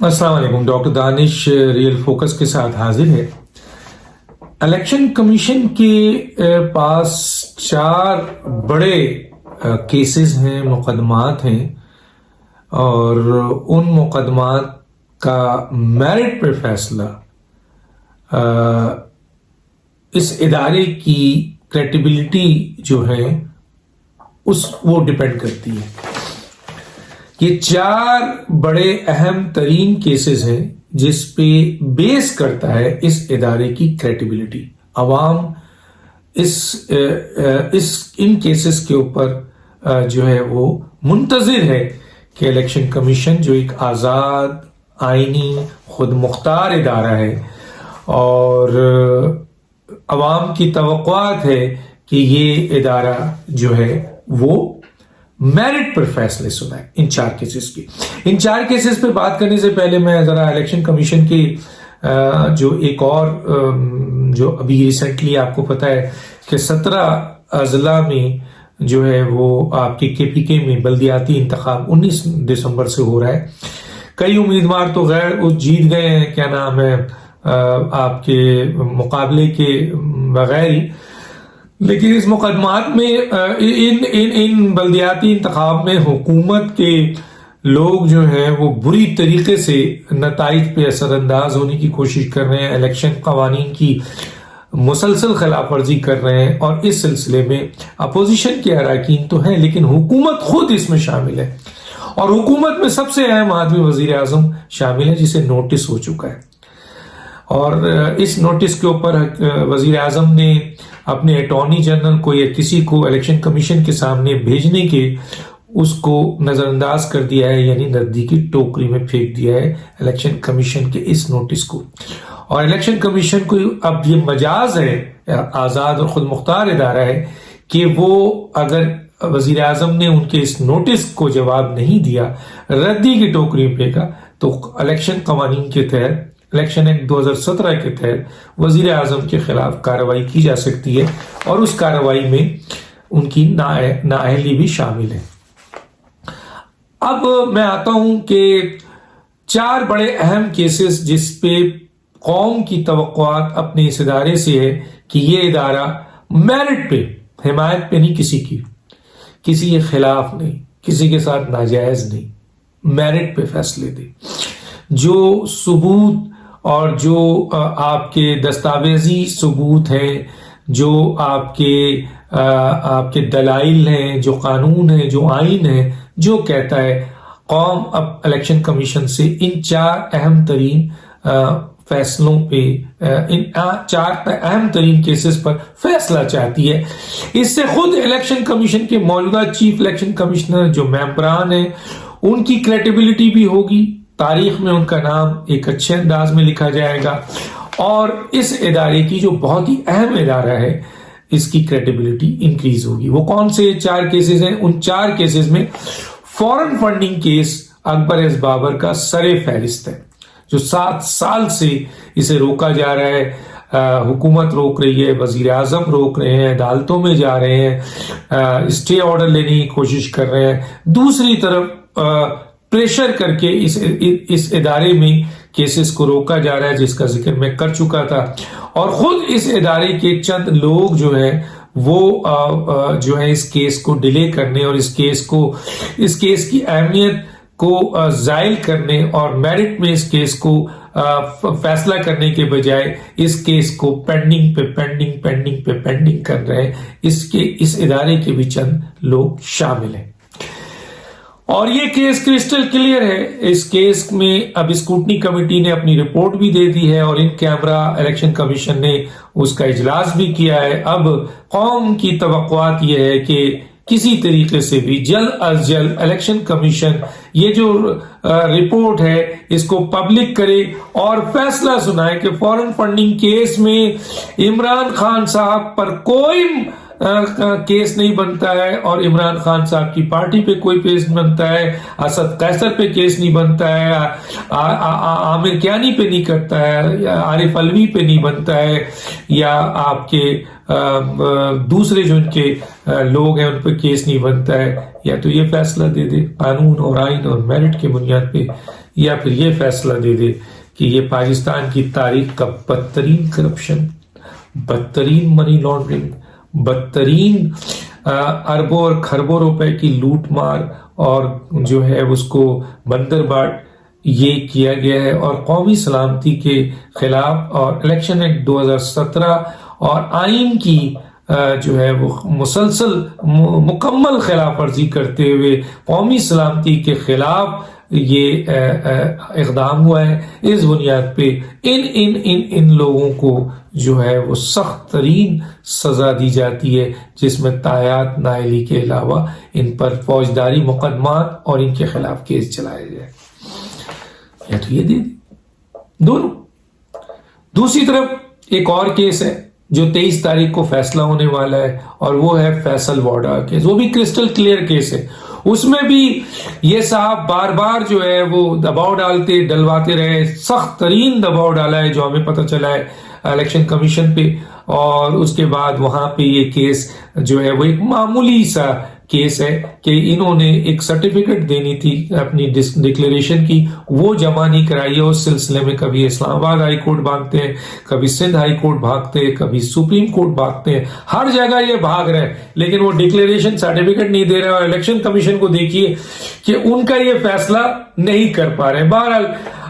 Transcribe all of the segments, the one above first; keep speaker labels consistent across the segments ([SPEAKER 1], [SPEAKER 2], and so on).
[SPEAKER 1] السلام علیکم، ڈاکٹر دانش real focus کے ساتھ حاضر ہے۔ الیکشن کمیشن کے پاس 4 بڑے کیسز ہیں، مقدمات ہیں، اور ان مقدمات کا میرٹ پر فیصلہ اس ادارے کی کریڈیبلٹی جو ہے وہ ڈیپینڈ کرتی ہے۔ یہ 4 بڑے اہم ترین کیسز ہیں جس پہ بیس کرتا ہے اس ادارے کی کریڈیبلٹی۔ عوام ان کیسز کے اوپر جو ہے وہ منتظر ہے کہ الیکشن کمیشن جو ایک آزاد، آئینی، خود مختار ادارہ ہے، اور عوام کی توقعات ہے کہ یہ ادارہ جو ہے وہ میرٹ پر فیصلے سنائے ان 4 کیسز کی۔ ان 4 کیسز پہ بات کرنے سے پہلے میں ذرا الیکشن کمیشن کی جو ایک اور جو ابھی ریسنٹلی آپ کو پتا ہے کہ 17 اضلاع میں جو ہے وہ آپ کے پی کے میں بلدیاتی انتخاب 19 دسمبر سے ہو رہا ہے۔ کئی امیدوار تو غیر جیت گئے ہیں، کیا نام ہے، آپ کے مقابلے کے بغیر ہی، لیکن اس مقدمات میں ان بلدیاتی انتخاب میں حکومت کے لوگ جو ہیں وہ بری طریقے سے نتائج پہ اثر انداز ہونے کی کوشش کر رہے ہیں، الیکشن قوانین کی مسلسل خلاف ورزی کر رہے ہیں، اور اس سلسلے میں اپوزیشن کے اراکین تو ہیں لیکن حکومت خود اس میں شامل ہے، اور حکومت میں سب سے اہم آدمی وزیر اعظم شامل ہے جسے نوٹس ہو چکا ہے۔ اور اس نوٹس کے اوپر وزیر اعظم نے اپنے اٹارنی جنرل کو یا کسی کو الیکشن کمیشن کے سامنے بھیجنے کے اس کو نظر انداز کر دیا ہے، یعنی نزدیکی ٹوکری میں پھینک دیا ہے الیکشن کمیشن کے اس نوٹس کو۔ اور الیکشن کمیشن کو اب یہ مجاز ہے، آزاد اور خود مختار ادارہ ہے، کہ وہ اگر وزیر اعظم نے ان کے اس نوٹس کو جواب نہیں دیا، ردی کی ٹوکری میں پھینکا، تو الیکشن قوانین کے تحت، الیکشن ایکٹ 2017 کے تحت وزیر اعظم کے خلاف کارروائی کی جا سکتی ہے، اور اس کارروائی میں ان کی نااہلی بھی شامل ہے۔ اب میں آتا ہوں کہ 4 بڑے اہم کیسز جس پہ قوم کی توقعات اپنے اس ادارے سے ہے کہ یہ ادارہ میرٹ پہ، حمایت پہ نہیں کسی کے خلاف نہیں، کسی کے ساتھ ناجائز نہیں، میرٹ پہ فیصلے دے، جو ثبوت اور جو آپ کے دستاویزی ثبوت ہیں، جو آپ کے دلائل ہیں، جو قانون ہے، جو آئین ہے، جو کہتا ہے، قوم اب الیکشن کمیشن سے ان 4 اہم ترین فیصلوں پہ، ان 4 اہم ترین کیسز پر فیصلہ چاہتی ہے۔ اس سے خود الیکشن کمیشن کے موجودہ چیف الیکشن کمشنر جو ممبران ہیں ان کی کریڈیبلٹی بھی ہوگی، تاریخ میں ان کا نام ایک اچھے انداز میں لکھا جائے گا، اور اس ادارے کی جو بہت ہی اہم ادارہ ہے اس کی کریڈیبلٹی انکریز ہوگی۔ وہ کون سے 4 کیسز ہیں؟ ان 4 کیسز میں فورن فنڈنگ کیس اکبر ایس بابر کا سر فہرست ہے، جو 7 سال سے اسے روکا جا رہا ہے، حکومت روک رہی ہے، وزیر اعظم روک رہے ہیں، عدالتوں میں جا رہے ہیں، اسٹے آرڈر لینے کی کوشش کر رہے ہیں، دوسری طرف پریشر کر کے اس ادارے میں کیسز کو روکا جا رہا ہے، جس کا ذکر میں کر چکا تھا، اور خود اس ادارے کے چند لوگ جو ہیں وہ جو ہے اس کیس کو ڈیلے کرنے اور اس کیس کی اہمیت کو زائل کرنے اور میرٹ میں اس کیس کو فیصلہ کرنے کے بجائے اس کیس کو پینڈنگ پہ پینڈنگ کر رہے ہیں، اس ادارے کے بھی چند لوگ شامل ہیں۔ اور یہ کیس کرسٹل کلیئر ہے۔ اس کیس میں اب اسکروٹنی کمیٹی نے اپنی رپورٹ بھی دے دی ہے، اور ان کیمرہ الیکشن کمیشن نے اس کا اجلاس بھی کیا ہے۔ اب قوم کی توقعات یہ ہے کہ کسی طریقے سے بھی جلد از جلد الیکشن کمیشن یہ جو رپورٹ ہے اس کو پبلک کرے اور فیصلہ سنائے کہ فورن فنڈنگ کیس میں عمران خان صاحب پر کوئی کیس نہیں بنتا ہے، اور عمران خان صاحب کی پارٹی پہ کوئی کیس نہیں بنتا ہے، اسد قیصر پہ کیس نہیں بنتا ہے، عامر کیانی پہ نہیں کرتا ہے، عارف علوی پہ نہیں بنتا ہے، یا آپ کے دوسرے جو ان کے لوگ ہیں ان پہ کیس نہیں بنتا ہے، یا تو یہ فیصلہ دے دے قانون اور آئین اور میرٹ کے بنیاد پہ یا پھر یہ فیصلہ دے دے کہ یہ پاکستان کی تاریخ کا بدترین کرپشن، بدترین منی لانڈرنگ، بدترین اربوں اور کھربوں روپے کی لوٹ مار اور جو ہے اس کو بندر باٹ یہ کیا گیا ہے، اور قومی سلامتی کے خلاف اور الیکشن ایکٹ 2017 اور آئین کی جو ہے وہ مسلسل مکمل خلاف ورزی کرتے ہوئے قومی سلامتی کے خلاف یہ اقدام ہوا ہے۔ اس بنیاد پہ ان لوگوں کو جو ہے وہ سخت ترین سزا دی جاتی ہے، جس میں تاحیات نااہلی کے علاوہ ان پر فوجداری مقدمات اور ان کے خلاف کیس چلائے جائے، یا تو یہ دے دی دونوں۔ دوسری طرف ایک اور کیس ہے جو 23 تاریخ کو فیصلہ ہونے والا ہے، اور وہ ہے فیصل وارڈا کیس۔ وہ بھی کرسٹل کلیئر کیس ہے، اس میں بھی یہ صاحب بار بار جو ہے وہ دباؤ ڈلواتے رہے، سخت ترین دباؤ ڈالا ہے جو ہمیں پتہ چلا ہے الیکشن کمیشن پہ، اور اس کے بعد وہاں پہ یہ کیس جو ہے وہ ایک معمولی سا کیس ہے کہ انہوں نے ایک سرٹیفکیٹ دینی تھی اپنی ڈکلیریشن کی، وہ جمع نہیں کرائی ہے۔ اس سلسلے میں کبھی اسلام آباد ہائی کورٹ بھاگتے ہیں، کبھی سندھ ہائی کورٹ بھاگتے ہیں، کبھی سپریم کورٹ بھاگتے ہیں، ہر جگہ یہ بھاگ رہے ہیں، لیکن وہ ڈکلیریشن سرٹیفکیٹ نہیں دے رہے، اور الیکشن کمیشن کو دیکھیے کہ ان کا یہ فیصلہ نہیں کر پا رہے۔ بہرحال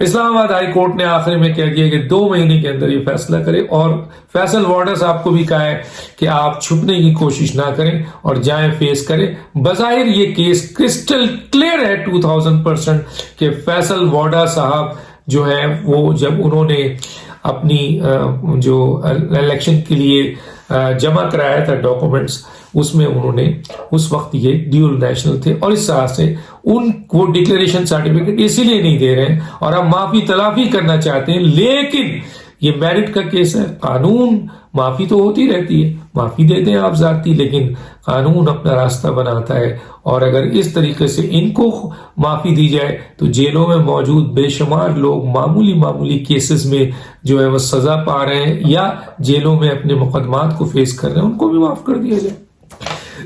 [SPEAKER 1] اسلام آباد ہائی کورٹ نے آخر میں کہہ دیا کہ 2 مہینے کے اندر یہ فیصلہ کرے، اور فیصل وارڈا صاحب کو بھی کہا ہے کہ آپ چھپنے کی کوشش نہ کریں اور جائیں فیس کریں۔ بظاہر یہ کیس کرسٹل کلیئر ہے 2000% کہ فیصل وارڈا صاحب جو ہے وہ جب انہوں نے اپنی جو الیکشن کے لیے جمع کرایا تھا ڈاکومنٹس، اس میں انہوں نے اس وقت یہ ڈیول نیشنل تھے، اور اس طرح سے ان کو ڈکلیریشن سرٹیفکیٹ اسی لیے نہیں دے رہے ہیں، اور ہم معافی تلافی کرنا چاہتے ہیں، لیکن یہ میرٹ کا کیس ہے، قانون معافی تو ہوتی رہتی ہے، معافی دے دیں آپ ذاتی، لیکن قانون اپنا راستہ بناتا ہے، اور اگر اس طریقے سے ان کو معافی دی جائے تو جیلوں میں موجود بے شمار لوگ معمولی کیسز میں جو ہے وہ سزا پا رہے ہیں یا جیلوں میں اپنے مقدمات کو فیس کر رہے ہیں، ان کو بھی معاف کر دیا جائے۔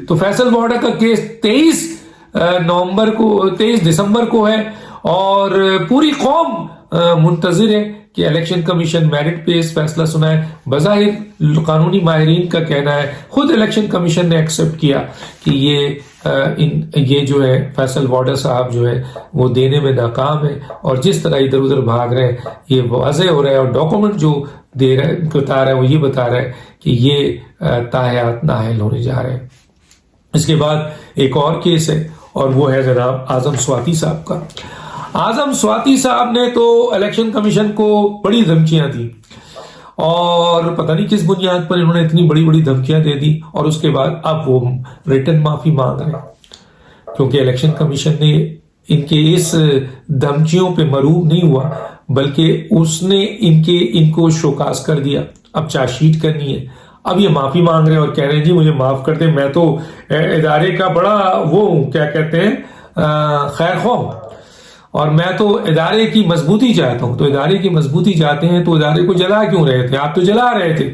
[SPEAKER 1] تو فیصل وارڈا کا کیس 23 دسمبر کو ہے، اور پوری قوم منتظر ہے کہ الیکشن کمیشن میرٹ پہ اس فیصلہ سنائے۔ بظاہر قانونی ماہرین کا کہنا ہے، خود الیکشن کمیشن نے ایکسپٹ کیا کہ یہ جو ہے فیصل وارڈا صاحب جو ہے وہ دینے میں ناکام ہے، اور جس طرح ادھر ادھر بھاگ رہے ہیں یہ واضح ہو رہا ہے، اور ڈاکومنٹ جو دے رہا ہے بتا رہا ہے وہ یہ بتا رہا ہے کہ یہ تاحیات نااہل ہونے جا رہے ہیں۔ اس کے بعد ایک اور کیس ہے، اور وہ ہے جناب اعظم سواتی صاحب کا۔ اعظم سواتی صاحب نے تو الیکشن کمیشن کو بڑی دھمکیاں دی، اور پتہ نہیں کس بنیاد پر انہوں نے اتنی بڑی دھمکیاں دے دی، اور اس کے بعد اب وہ ریٹن معافی مانگ رہے ہیں، کیونکہ الیکشن کمیشن نے ان کے اس دھمکیوں پہ مرعوب نہیں ہوا، بلکہ اس نے ان کو شوکاز کر دیا۔ اب چارج شیٹ کرنی ہے، اب یہ معافی مانگ رہے ہیں اور کہہ رہے ہیں جی مجھے معاف کر دیں، میں تو ادارے کا بڑا وہ ہوں، کیا کہتے ہیں، خیر خواہ ہوں، اور میں تو ادارے کی مضبوطی چاہتا ہوں۔ تو ادارے کی مضبوطی چاہتے ہیں تو ادارے کو جلا کیوں رہے تھے؟ آپ تو جلا رہے تھے۔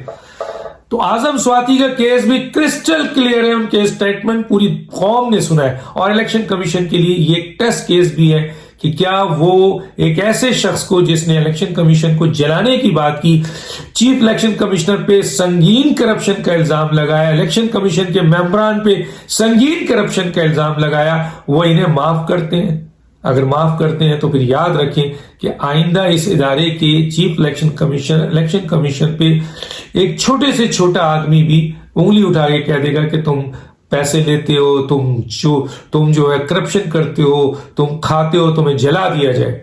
[SPEAKER 1] تو اعظم سواتی کا کیس بھی کرسٹل کلیئر ہے، ان کے اسٹیٹمنٹ پوری قوم نے سنا ہے، اور الیکشن کمیشن کے لیے یہ ایک ٹیسٹ کیس بھی ہے کہ کیا وہ ایک ایسے شخص کو جس نے الیکشن کمیشن کو جلانے کی بات کی، چیف الیکشن کمشنر پہ سنگین کرپشن کا الزام لگایا، الیکشن کمیشن کے ممبران پہ سنگین کرپشن کا الزام لگایا، وہ انہیں معاف کرتے ہیں؟ اگر معاف کرتے ہیں تو پھر یاد رکھیں کہ آئندہ اس ادارے کے چیف الیکشن کمیشن پہ ایک چھوٹے سے چھوٹا آدمی بھی انگلی اٹھا کے کہہ دے گا کہ تم پیسے لیتے ہو، تم جو ہے کرپشن کرتے ہو، تم کھاتے ہو، تمہیں جلا دیا جائے۔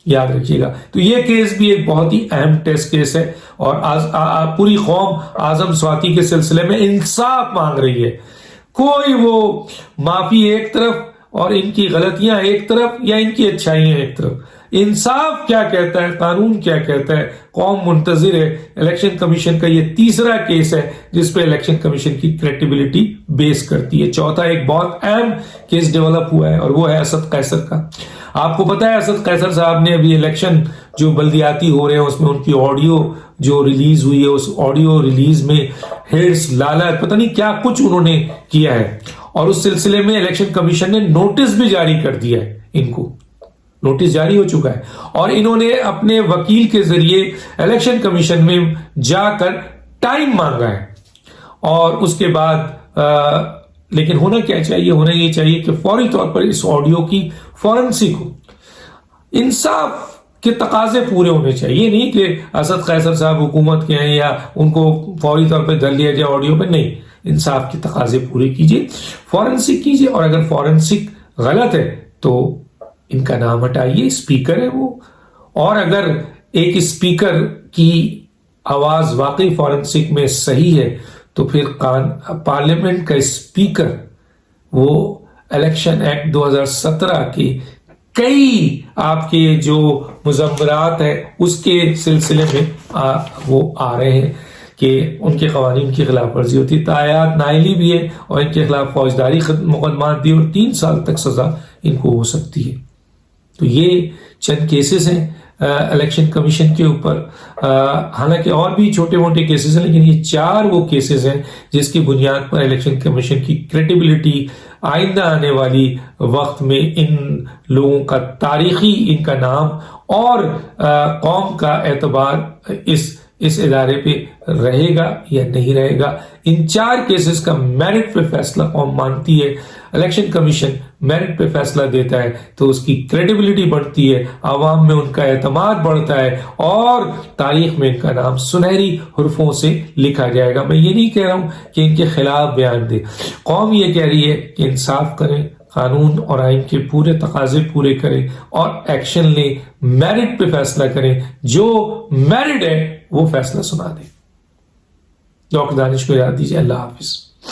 [SPEAKER 1] یاد رکھیے گا۔ تو یہ کیس بھی ایک بہت ہی اہم ٹیسٹ کیس ہے، اور پوری قوم اعظم سواتی کے سلسلے میں انصاف مانگ رہی ہے۔ کوئی وہ معافی ایک طرف اور ان کی غلطیاں ایک طرف، یا ان کی اچھائیاں ایک طرف۔ انصاف کیا کہتا ہے، قانون کیا کہتا ہے، قوم منتظر ہے۔ الیکشن کمیشن کا یہ تیسرا کیس ہے جس پہ الیکشن کمیشن کی کریڈیبلٹی بیس کرتی ہے۔ چوتھا ایک بہت اہم کیس ڈیولپ ہوا ہے، اور وہ ہے اسد قیصر کا۔ آپ کو پتا ہے اسد قیصر صاحب نے ابھی الیکشن جو بلدیاتی ہو رہے ہیں اس میں ان کی آڈیو جو ریلیز ہوئی ہے، اس آڈیو ریلیز میں ہیٹس، لالچ، پتہ نہیں کیا کچھ انہوں نے کیا ہے، اور اس سلسلے میں الیکشن کمیشن نے نوٹس بھی جاری کر دیا ہے ان کو۔ نوٹس جاری ہو چکا ہے اور انہوں نے اپنے وکیل کے ذریعے الیکشن کمیشن میں جا کر ٹائم مانگا ہے. اور اس کے بعد لیکن ہونا کیا چاہیے؟ ہونا یہ چاہیے کہ فوری طور پر اس آڈیو کی فورنسک ہو. انصاف کے تقاضے پورے ہونے چاہیے. یہ نہیں کہ اسد قیصر صاحب حکومت کے ہیں یا ان کو فوری طور پہ دھر لیا جائے آڈیو پہ. نہیں، انصاف کے تقاضے پورے کیجیے، فورنسک کیجیے، اور اگر فورنسک غلط ہے تو ان کا نام ہٹائیے. اسپیکر ہے وہ، اور اگر ایک اسپیکر کی آواز واقعی فورنسک میں صحیح ہے تو پھر پارلیمنٹ کا اسپیکر وہ الیکشن ایکٹ 2017 کے کئی آپ کے جو مضمرات ہیں اس کے سلسلے میں وہ آ رہے ہیں کہ ان کے قوانین کی خلاف ورزی ہوتی ہے. تایات نائلی بھی ہے اور ان کے خلاف فوجداری مقدمات دی اور 3 سال تک سزا ان کو ہو سکتی ہے. تو یہ چند کیسز ہیں الیکشن کمیشن کے اوپر. حالانکہ اور بھی چھوٹے موٹے کیسز ہیں، لیکن یہ 4 وہ کیسز ہیں جس کی بنیاد پر الیکشن کمیشن کی کریڈیبلٹی آئندہ آنے والی وقت میں ان لوگوں کا تاریخی ان کا نام اور قوم کا اعتبار اس ادارے پہ رہے گا یا نہیں رہے گا. ان 4 کیسز کا میرٹ پہ فیصلہ قوم مانتی ہے، الیکشن کمیشن میرٹ پہ فیصلہ دیتا ہے تو اس کی کریڈیبلٹی بڑھتی ہے، عوام میں ان کا اعتماد بڑھتا ہے اور تاریخ میں ان کا نام سنہری حروفوں سے لکھا جائے گا. میں یہ نہیں کہہ رہا ہوں کہ ان کے خلاف بیان دے. قوم یہ کہہ رہی ہے کہ انصاف کریں، قانون اور آئین کے پورے تقاضے پورے کریں اور ایکشن لیں، میرٹ پہ فیصلہ کریں. جو میرٹ ہے وہ فیصلہ سنا دیں. ڈاکٹر دانش کو یاد دیجیے. اللہ حافظ.